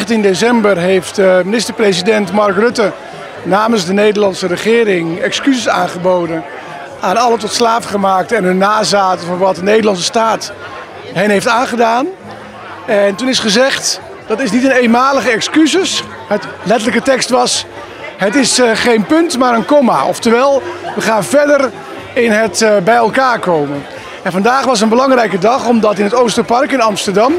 19 december heeft minister-president Mark Rutte namens de Nederlandse regering excuses aangeboden aan alle tot slaaf gemaakte en hun nazaten van wat de Nederlandse staat hen heeft aangedaan. En toen is gezegd, dat is niet een eenmalige excuses. Het letterlijke tekst was, het is geen punt maar een komma. Oftewel, we gaan verder in het bij elkaar komen. En vandaag was een belangrijke dag omdat in het Oosterpark in Amsterdam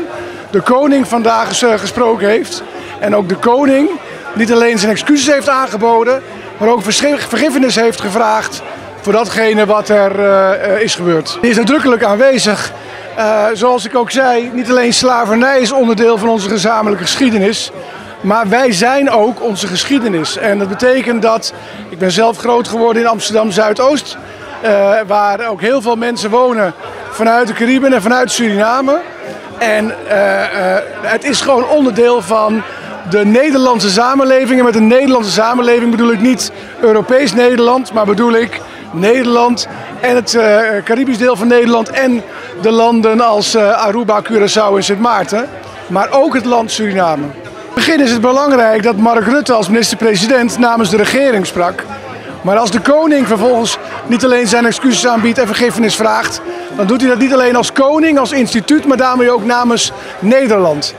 de koning vandaag gesproken heeft. En ook de koning niet alleen zijn excuses heeft aangeboden, maar ook vergiffenis heeft gevraagd voor datgene wat er is gebeurd. Hij is nadrukkelijk aanwezig. Zoals ik ook zei, niet alleen slavernij is onderdeel van onze gezamenlijke geschiedenis, maar wij zijn ook onze geschiedenis. En dat betekent dat, ik ben zelf groot geworden in Amsterdam Zuidoost, waar ook heel veel mensen wonen vanuit de Cariben en vanuit Suriname. En het is gewoon onderdeel van de Nederlandse samenleving. En met een Nederlandse samenleving bedoel ik niet Europees Nederland, maar bedoel ik Nederland en het Caribisch deel van Nederland en de landen als Aruba, Curaçao en Sint Maarten. Maar ook het land Suriname. In het begin is het belangrijk dat Mark Rutte als minister-president namens de regering sprak. Maar als de koning vervolgens niet alleen zijn excuses aanbiedt en vergiffenis vraagt, dan doet hij dat niet alleen als koning, als instituut, maar daarmee ook namens Nederland.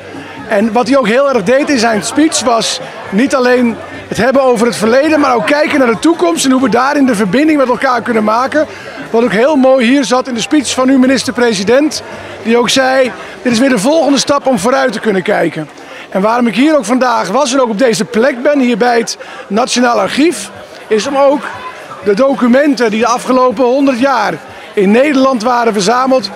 En wat hij ook heel erg deed in zijn speech was niet alleen het hebben over het verleden, maar ook kijken naar de toekomst en hoe we daarin de verbinding met elkaar kunnen maken. Wat ook heel mooi hier zat in de speech van uw minister-president, die ook zei, dit is weer de volgende stap om vooruit te kunnen kijken. En waarom ik hier ook vandaag was en ook op deze plek ben, hier bij het Nationaal Archief, is om ook de documenten die de afgelopen 100 jaar in Nederland waren verzameld,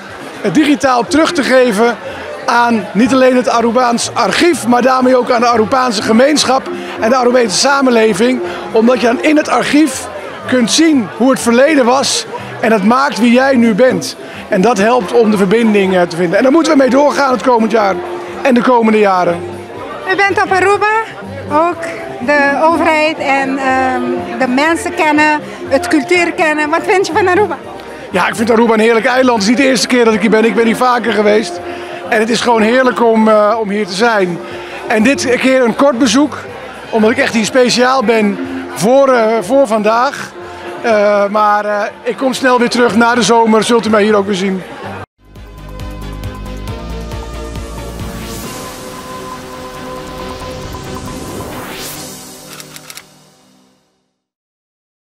digitaal terug te geven aan niet alleen het Arubaans archief, maar daarmee ook aan de Arubaanse gemeenschap en de Arubeense samenleving. Omdat je dan in het archief kunt zien hoe het verleden was en dat maakt wie jij nu bent. En dat helpt om de verbinding te vinden. En daar moeten we mee doorgaan het komend jaar en de komende jaren. U bent op Aruba, ook de overheid en de mensen kennen, het cultuur kennen. Wat vind je van Aruba? Ja, ik vind Aruba een heerlijk eiland. Het is niet de eerste keer dat ik hier ben. Ik ben hier vaker geweest. En het is gewoon heerlijk om hier te zijn. En dit keer een kort bezoek, omdat ik echt hier speciaal ben voor vandaag. Maar ik kom snel weer terug na de zomer, zult u mij hier ook weer zien.